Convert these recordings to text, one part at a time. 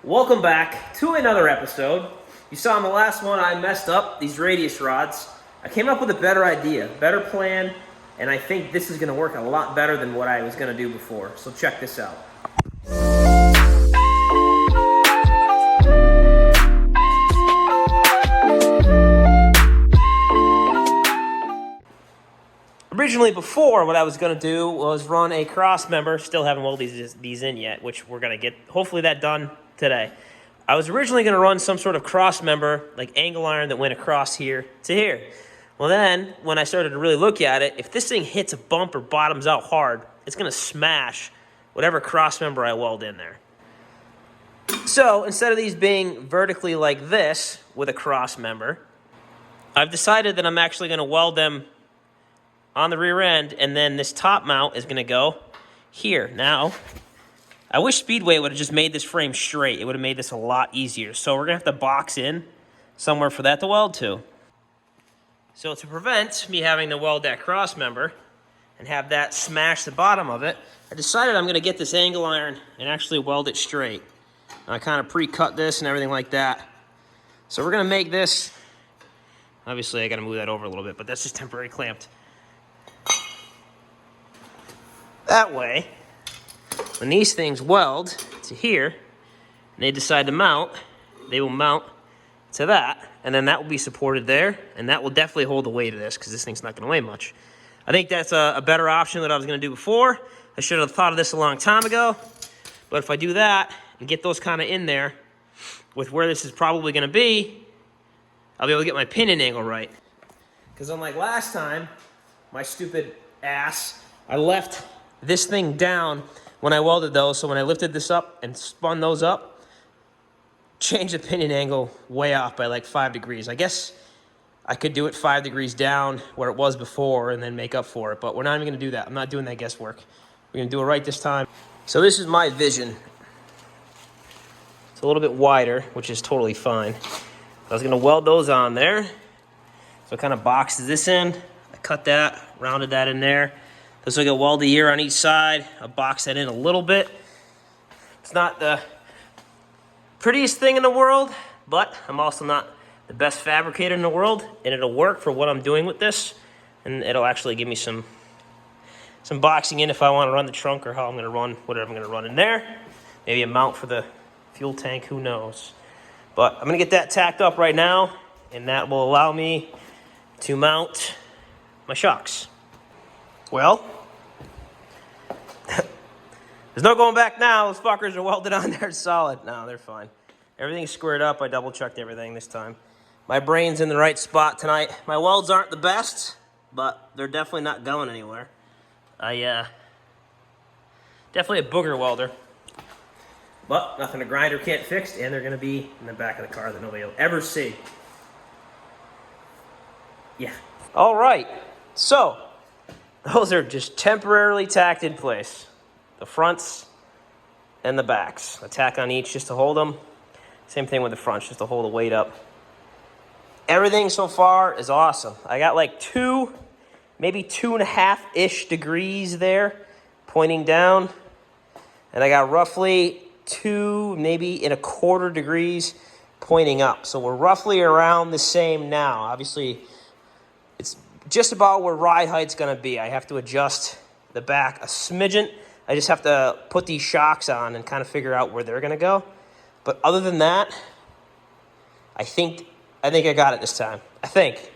Welcome back to another episode. You saw in the last one I messed up these radius rods. I came up with a better idea, better plan, and I think this is going to work a lot better than what I was going to do before. So check this out. Originally before, what I was going to do was run a cross member. Still haven't welded these in yet, which we're going to get hopefully that done today. I was originally going to run some sort of cross member, like angle iron that went across here to here. Well then, when I started to really look at it, if this thing hits a bump or bottoms out hard, it's going to smash whatever cross member I weld in there. So instead of these being vertically like this with a cross member, I've decided that I'm actually going to weld them on the rear end, and then this top mount is going to go here. Now, I wish Speedway would have just made this frame straight. It would have made this a lot easier. So we're going to have to box in somewhere for that to weld to. So to prevent me having to weld that cross member and have that smash the bottom of it, I decided I'm going to get this angle iron and actually weld it straight. I kind of pre-cut this and everything like that. So we're going to make this, obviously I got to move that over a little bit, but that's just temporary clamped. That way, when these things weld to here, and they decide to mount, they will mount to that, and then that will be supported there, and that will definitely hold the weight of this, because this thing's not going to weigh much. I think that's a better option than I was going to do before. I should have thought of this a long time ago, but if I do that and get those kind of in there with where this is probably going to be, I'll be able to get my pinion angle right. Because unlike last time, my stupid ass, I left this thing down when I welded those, so when I lifted this up and spun those up, changed the pinion angle way off by like 5 degrees. I guess I could do it 5 degrees down where it was before and then make up for it, but we're not even going to do that. I'm not doing that guesswork. We're going to do it right this time. So this is my vision. It's a little bit wider, which is totally fine. I was going to weld those on there. So it kind of boxes this in. I cut that, rounded that in there. This will get welded here on each side. I'll box that in a little bit. It's not the prettiest thing in the world, but I'm also not the best fabricator in the world, and it'll work for what I'm doing with this, and it'll actually give me some boxing in if I want to run the trunk or how I'm going to run whatever I'm going to run in there. Maybe a mount for the fuel tank, who knows. But I'm going to get that tacked up right now, and that will allow me to mount my shocks. Well, there's no going back now. Those fuckers are welded on there solid. No, they're fine. Everything's squared up. I double-checked everything this time. My brain's in the right spot tonight. My welds aren't the best, but they're definitely not going anywhere. Definitely a booger welder. But nothing a grinder can't fix, and they're going to be in the back of the car that nobody will ever see. Yeah. All right. So those are just temporarily tacked in place. The fronts and the backs. A tack on each just to hold them. Same thing with the fronts, just to hold the weight up. Everything so far is awesome. I got like 2, maybe 2.5-ish degrees there pointing down. And I got roughly 2, maybe 1/4 degrees pointing up. So we're roughly around the same now. Obviously, it's just about where ride height's going to be. I have to adjust the back a smidgen. I just have to put these shocks on and kind of figure out where they're going to go. But other than that, I think I got it this time. I think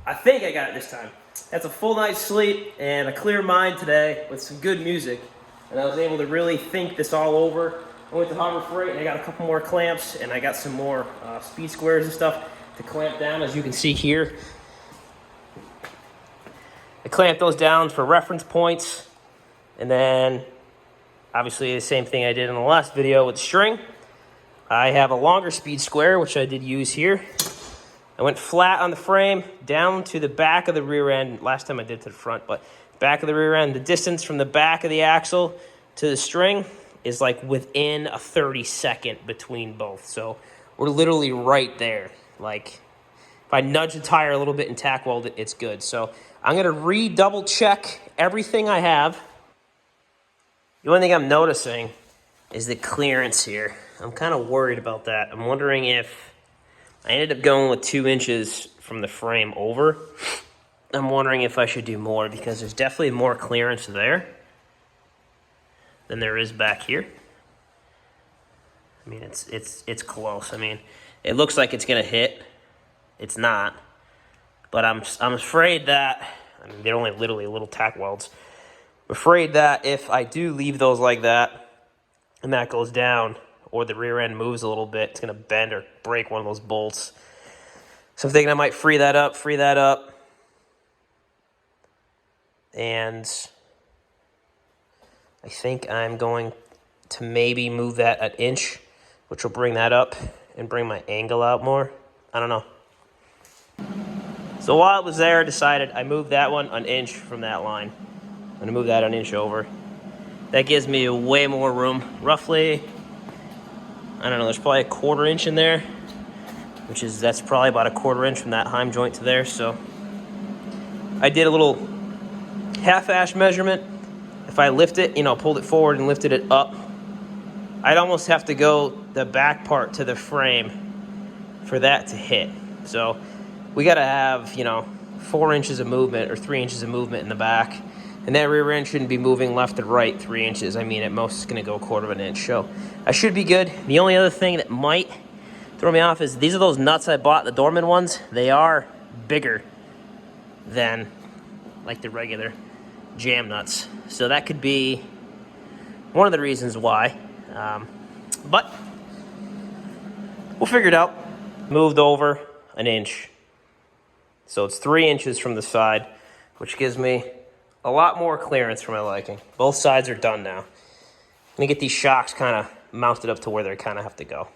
I got it this time. That's a full night's sleep and a clear mind today with some good music. And I was able to really think this all over. I went to Harbor Freight and I got a couple more clamps and I got some more speed squares and stuff to clamp down, as you can see here. I clamped those down for reference points. And then, obviously, the same thing I did in the last video with string. I have a longer speed square, which I did use here. I went flat on the frame, down to the back of the rear end. Last time I did to the front, but back of the rear end. The distance from the back of the axle to the string is like within a 30-second between both. So we're literally right there. Like, if I nudge the tire a little bit and tack weld it, it's good. So I'm going to re-double check everything I have. The only thing I'm noticing is the clearance here. I'm kind of worried about that. I'm wondering if I ended up going with 2 inches from the frame over. I'm wondering if I should do more because there's definitely more clearance there than there is back here. I mean, it's close. I mean, it looks like it's gonna hit. It's not, but I'm afraid that, I mean, they're only literally little tack welds. I'm afraid that if I do leave those like that and that goes down, or the rear end moves a little bit, it's gonna bend or break one of those bolts. So I'm thinking I might free that up, and I think I'm going to maybe move that an inch, which will bring that up and bring my angle out more. I don't know. So while it was there, I decided I moved that one an inch from that line. I'm gonna move that an inch over. That gives me way more room. Roughly, I don't know, there's probably a 1/4 inch in there, that's probably about a 1/4 inch from that heim joint to there. So I did a little half-ash measurement. If I lift it, pulled it forward and lifted it up, I'd almost have to go the back part to the frame for that to hit. So we gotta have, 4 inches of movement or 3 inches of movement in the back. And that rear end shouldn't be moving left and right 3 inches. I mean, at most it's gonna go 1/4 inch. So I should be good. The only other thing that might throw me off is these are those nuts I bought, the Dorman ones. They are bigger than like the regular jam nuts. So that could be one of the reasons why. But we'll figure it out. Moved over an inch. So it's 3 inches from the side, which gives me a lot more clearance for my liking. Both sides are done now. I'm gonna get these shocks kind of mounted up to where they kind of have to go.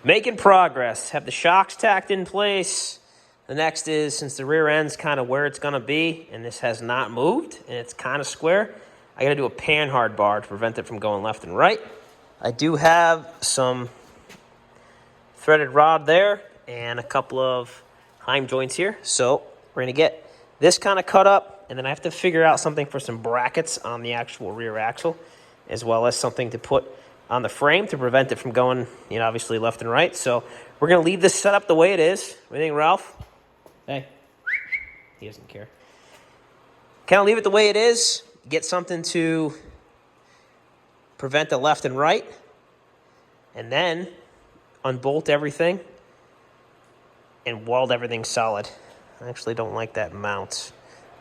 Making progress. Have the shocks tacked in place. The next is, since the rear end's kind of where it's gonna be, and this has not moved, and it's kind of square, I gotta do a panhard bar to prevent it from going left and right. I do have some threaded rod there and a couple of heim joints here. So we're gonna get this kind of cut up, and then I have to figure out something for some brackets on the actual rear axle, as well as something to put on the frame to prevent it from going, obviously left and right. So we're gonna leave this set up the way it is. What do you think, Ralph? Hey, he doesn't care. Kind of leave it the way it is. Get something to prevent the left and right, and then unbolt everything and weld everything solid. I actually don't like that mount.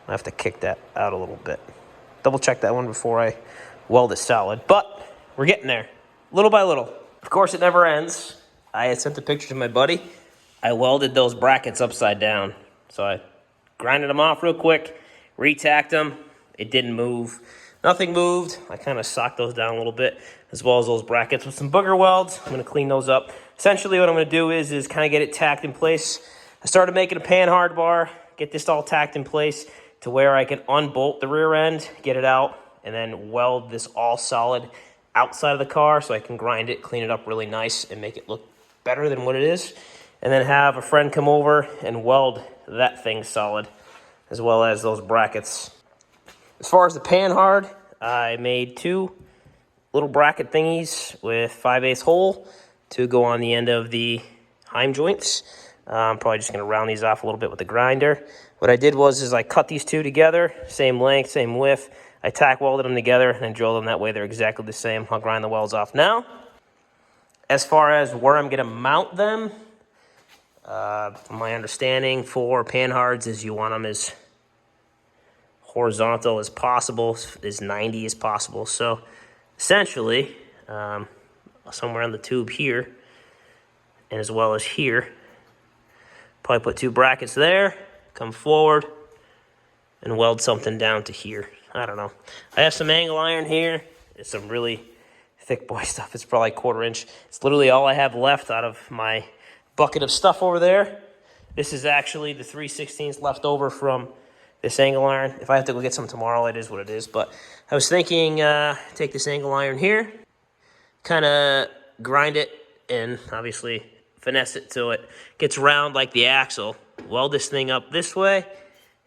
I have to kick that out a little bit. Double check that one before I weld it solid, but we're getting there, little by little. Of course, it never ends. I had sent a picture to my buddy. I welded those brackets upside down. So I grinded them off real quick, retacked them. It didn't move. Nothing moved. I kind of socked those down a little bit, as well as those brackets with some booger welds. I'm gonna clean those up. Essentially what I'm gonna do is kind of get it tacked in place. I started making a panhard bar, get this all tacked in place to where I can unbolt the rear end, get it out, and then weld this all solid outside of the car so I can grind it, clean it up really nice, and make it look better than what it is. And then have a friend come over and weld that thing solid, as well as those brackets. As far as the panhard, I made 2 little bracket thingies with 5/8 hole to go on the end of the heim joints. I'm probably just going to round these off a little bit with the grinder. What I did was I cut these 2 together, same length, same width. I tack welded them together and then drilled them that way. They're exactly the same. I'll grind the welds off now. As far as where I'm going to mount them, my understanding for panhards is you want them as horizontal as possible, as 90 as possible. So essentially, somewhere on the tube here, and as well as here, probably put 2 brackets there, come forward, and weld something down to here. I don't know. I have some angle iron here. It's some really thick boy stuff. It's probably 1/4 inch. It's literally all I have left out of my bucket of stuff over there. This is actually the 3/16 left over from this angle iron. If I have to go get some tomorrow, it is what it is. But I was thinking, take this angle iron here, kind of grind it, and obviously finesse it so it gets round like the axle. Weld this thing up this way,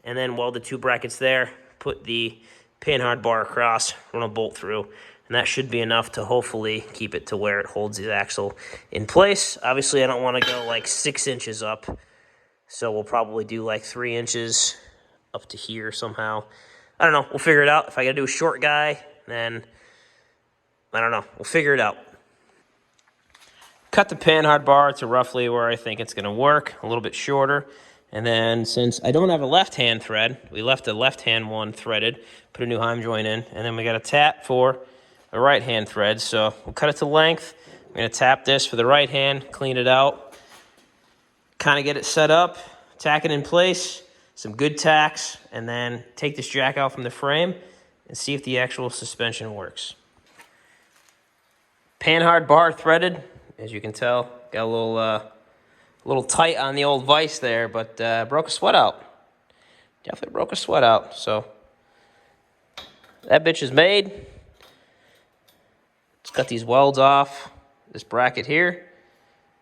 and then weld the 2 brackets there, put the panhard bar across, run a bolt through, and And that should be enough to hopefully keep it to where it holds the axle in place. Obviously, I don't want to go like 6 inches up, so we'll probably do like 3 inches up to here somehow. I don't know. We'll figure it out. If I got to do a short guy, then I don't know. We'll figure it out. Cut the panhard bar to roughly where I think it's going to work, a little bit shorter. And then since I don't have a left-hand thread, we left the left-hand one threaded, put a new heim joint in, and then we got a tap for the right-hand thread. So we'll cut it to length. I'm going to tap this for the right hand, clean it out, kind of get it set up, tack it in place, some good tacks, and then take this jack out from the frame and see if the actual suspension works. Panhard bar threaded, as you can tell, got a little tight on the old vise there, but broke a sweat out. Definitely broke a sweat out. So that bitch is made. Let's cut these welds off this bracket here,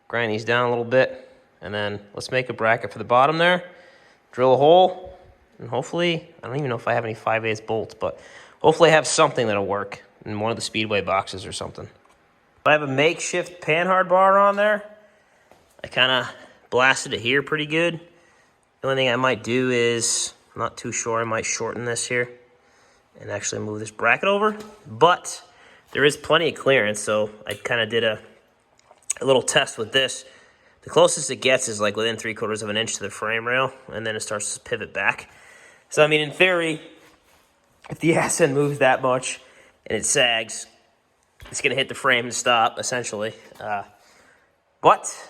grind these down a little bit, and then let's make a bracket for the bottom there. Drill a hole, and hopefully, I don't even know if I have any 5/8 bolts, but hopefully I have something that'll work in one of the Speedway boxes or something. I have a makeshift panhard bar on there. I kind of blasted it here pretty good. The only thing I might do is, I'm not too sure, I might shorten this here and actually move this bracket over. But there is plenty of clearance, so I kind of did a little test with this. The closest it gets is like within 3/4 of an inch to the frame rail, and then it starts to pivot back. So I mean, in theory, if the ass end moves that much and it sags, it's going to hit the frame and stop, essentially. But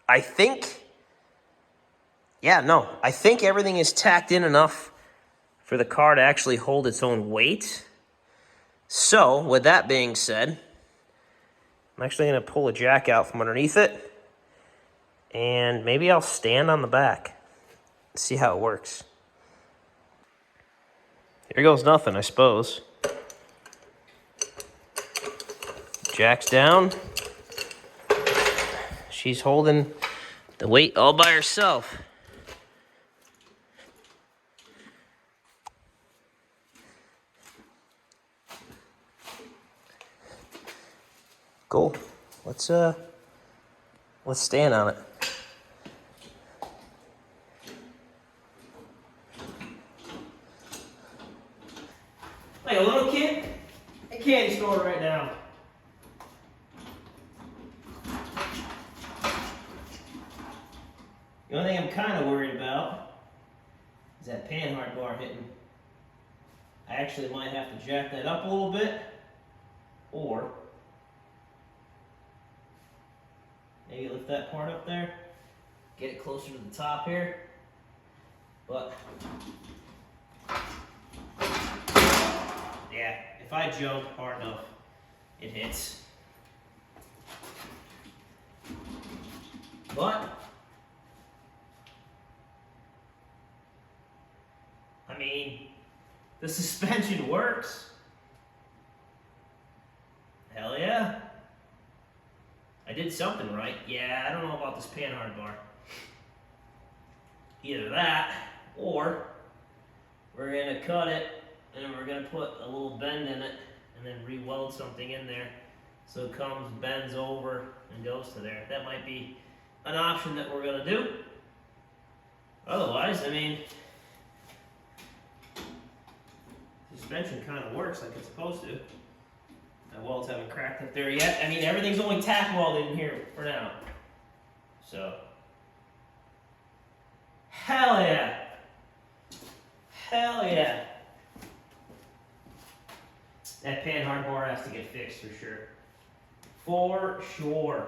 I think, I think everything is tacked in enough for the car to actually hold its own weight. So, with that being said, I'm actually going to pull a jack out from underneath it, and maybe I'll stand on the back, see how it works. Here goes nothing, I suppose. Jack's down. She's holding the weight all by herself. Cool. Let's stand on it. Like a little kid at a candy store right now. The only thing I'm kind of worried about is that panhard bar hitting. I actually might have to jack that up a little bit, or maybe lift that part up there, get it closer to the top here. But yeah, if I jump hard enough, it hits. But I mean, the suspension works. Hell yeah. I did something right. Yeah, I don't know about this panhard bar. Either that, or we're going to cut it and we're going to put a little bend in it and then re-weld something in there so it comes, bends over, and goes to there. That might be an option that we're going to do. Otherwise, I mean, suspension kind of works like it's supposed to. My welds haven't cracked up there yet. I mean, everything's only tack welded in here for now. So, hell yeah. Hell yeah. That panhard bar has to get fixed for sure. For sure.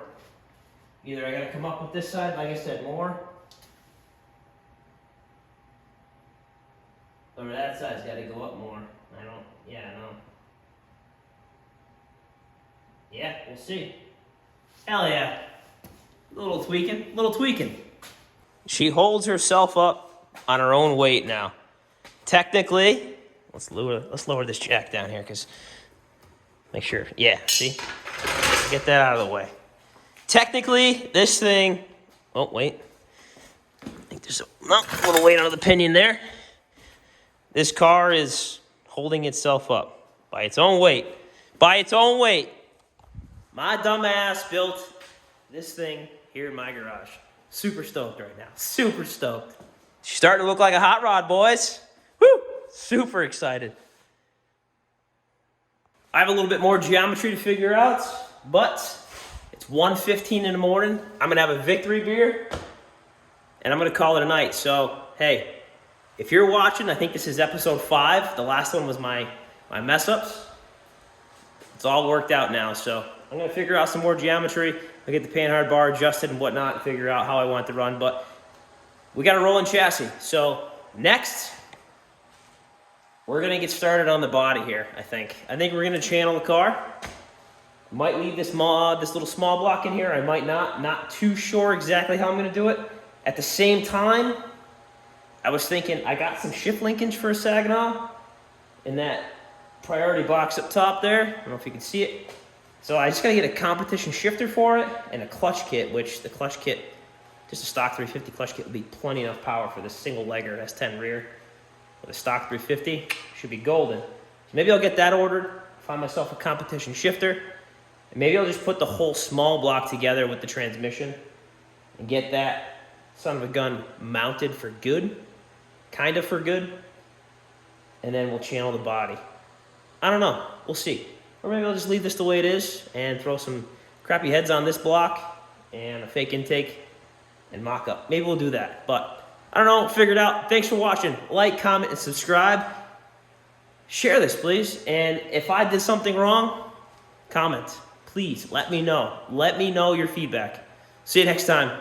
Either I gotta come up with this side, like I said, more, or that side's gotta go up more. No. Yeah, we'll see. Hell yeah. Little tweaking. She holds herself up on her own weight now. Technically, let's lower this jack down here, because make sure, yeah, see? Get that out of the way. Technically, this thing, oh, wait. I think there's a little weight under the pinion there. This car is holding itself up By its own weight. By its own weight. My dumb ass built this thing here in my garage. Super stoked right now. Super stoked. Starting to look like a hot rod, boys. Woo! Super excited. I have a little bit more geometry to figure out, but it's 1:15 in the morning. I'm going to have a victory beer, and I'm going to call it a night. So, hey, if you're watching, I think this is episode 5. The last one was my mess-ups. It's all worked out now, so I'm going to figure out some more geometry. I'll get the Panhard bar adjusted and whatnot and figure out how I want it to run, but we got a rolling chassis. So next, we're going to get started on the body here, I think. I think we're going to channel the car. Might leave this little small block in here. I might not. Not too sure exactly how I'm going to do it. At the same time, I was thinking I got some shift linkage for a Saginaw in that priority box up top there. I don't know if you can see it. So I just got to get a competition shifter for it and a clutch kit, which the clutch kit, just a stock 350 clutch kit, would be plenty enough power for this single legger S10 rear. With a stock 350, should be golden. So maybe I'll get that ordered, find myself a competition shifter, and maybe I'll just put the whole small block together with the transmission and get that son of a gun mounted for good, kind of for good, and then we'll channel the body. I don't know, we'll see. Or maybe I'll just leave this the way it is and throw some crappy heads on this block and a fake intake and mock up. Maybe we'll do that, but I don't know, figure it out. Thanks for watching. Like, comment, and subscribe. Share this, please. And if I did something wrong, comment. Please, let me know. Let me know your feedback. See you next time.